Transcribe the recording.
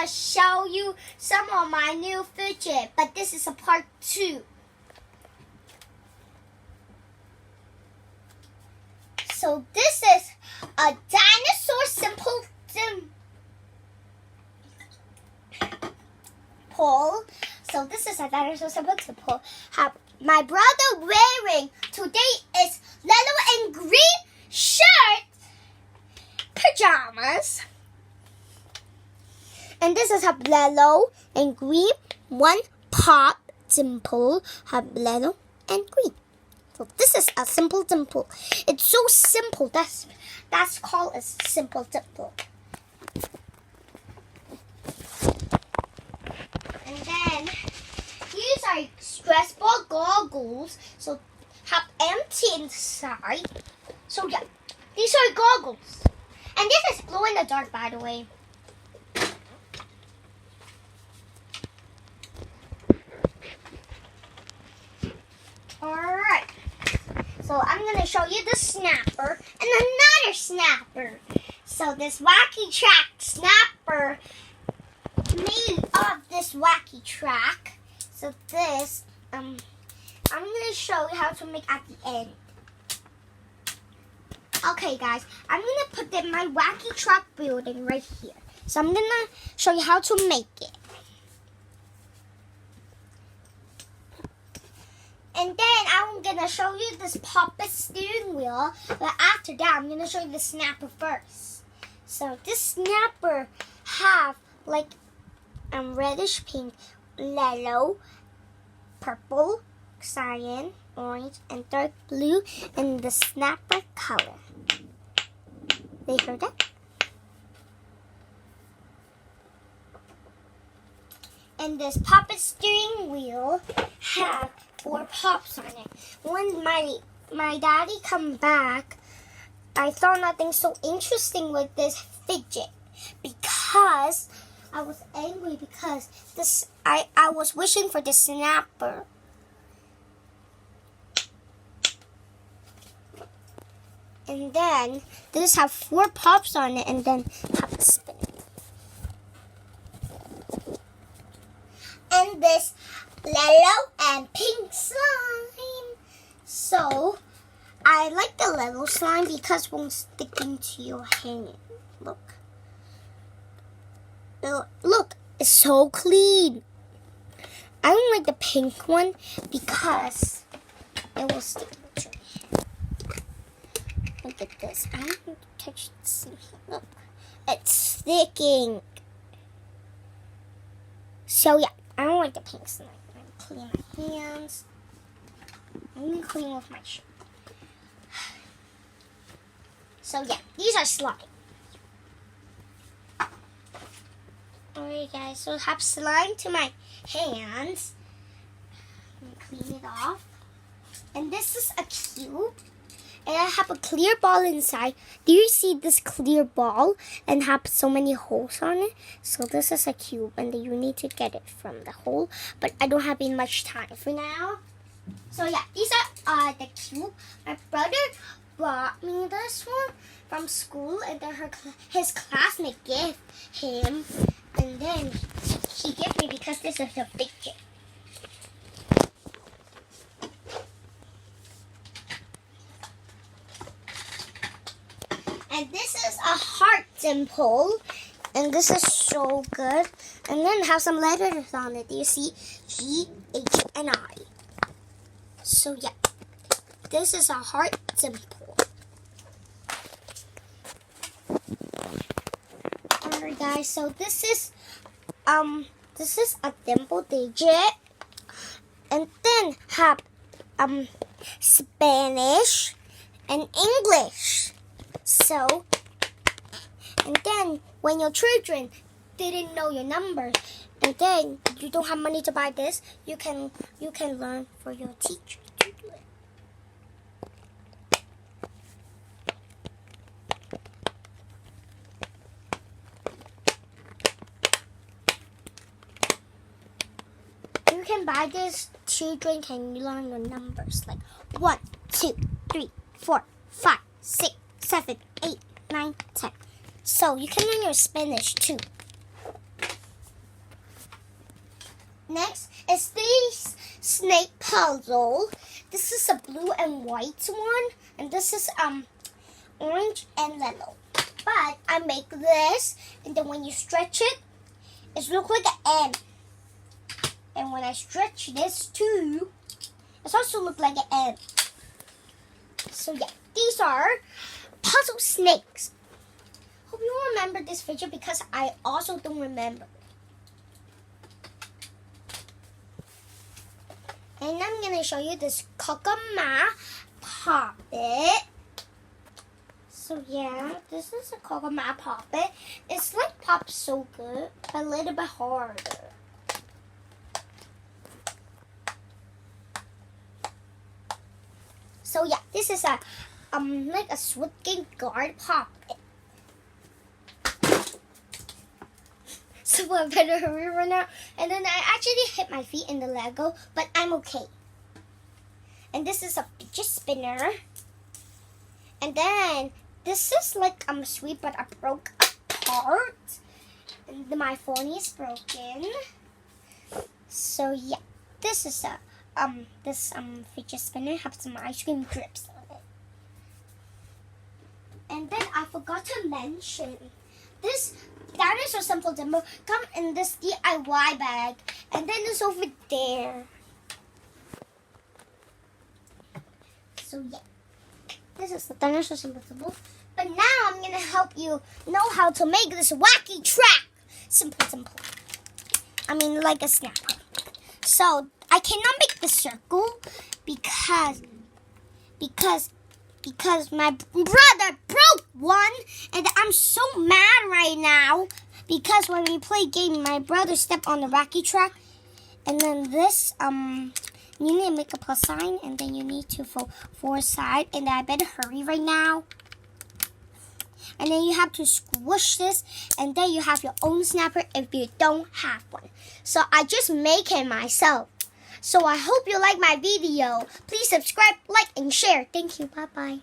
show you some of my new fidget, but this is a part 2. So this is a dinosaur simple dimple. So this is a dinosaur simple dimple. My brother wearing today is yellow and green shirt, pajamas. And this is a yellow and green one pop dimple, have yellow and green. So this is a simple dimple. It's so simple. That's called a simple dimple. And then these are stress ball goggles. So have empty inside. So yeah, these are goggles. And this is glow in the dark, by the way. Alright. So I'm going to show you the snapper and another snapper. So this wacky track snapper made of this wacky track. So this, I'm going to show you how to make at the end. Okay guys, I'm going to put my wacky track building right here. So I'm going to show you how to make it. And then I'm going to show you this puppet steering wheel. But after that, I'm going to show you the snapper first. So this snapper have like reddish pink, yellow, purple, cyan, orange, and dark blue in the snapper color. They heard that? And this puppet steering wheel have 4 pops on it. When my daddy come back, I thought nothing so interesting with this fidget because I was angry because I was wishing for the snapper. And then this have 4 pops on it and then have a spin. And this yellow and pink slime. So I like the yellow slime because it won't stick into your hand. Look. Look, it's so clean. I don't like the pink one because it will stick into your hand. Look at this. I don't need to touch this. Look, it's sticking. So yeah, I don't like the pink slime. Clean my hands. I'm going to clean with my shirt. So yeah, these are slime. Alright guys, so I have slime to my hands. I'm going to clean it off. And this is a cube. And I have a clear ball inside. Do you see this clear ball and have so many holes on it? So this is a cube and you need to get it from the hole. But I don't have much time for now. So yeah, these are the cube. My brother brought me this one from school and then his classmate gave him. And then he gave me because this is a fidget. And this is a heart dimple. And this is so good. And then have some letters on it. Do you see? G, H, and I. So yeah. This is a heart dimple. Alright guys, so this is a dimple digit. And then have Spanish and English. So, and then when your children didn't know your numbers, and then you don't have money to buy this, you can learn for your teacher to do it. You can buy this, children can learn your numbers like 1, 2, 3, 4, 5, 6, 7, 8, 9, 10. So you can learn your Spanish too. Next is this snake puzzle. This is a blue and white one, and this is orange and yellow. But I make this, and then when you stretch it, it looks like an M. And when I stretch this too, it also looks like an M. So yeah, these are puzzle snakes. Hope you remember this fidget because I also don't remember. And I'm going to show you this Gemma puppet. So yeah, this is a Gemma puppet. It's like Pop So Good, but a little bit harder. So yeah, this is a like a swinging guard puppet. So I better hurry right now. And then I actually hit my feet in the Lego, but I'm okay. And this is a fidget spinner. And then this is like sweet, but I broke apart. And my phone is broken. So yeah, this is a fidget spinner have some ice cream drips on it. And then I forgot to mention this dinosaur simple dimple come in this DIY bag, and then it's over there. So yeah, this is the dinosaur simple dimple. But now I'm gonna help you know how to make this wacky track. Simple. I mean like a snapper. So I cannot make the circle because my brother broke one, and I'm so mad right now because when we play game, my brother stepped on the wacky track, and then this you need to make a plus sign, and then you need to forward side, and I better hurry right now. And then you have to squish this, and then you have your own snapper if you don't have one. So I just make it myself. So I hope you like my video. Please subscribe, like, and share. Thank you. Bye-bye.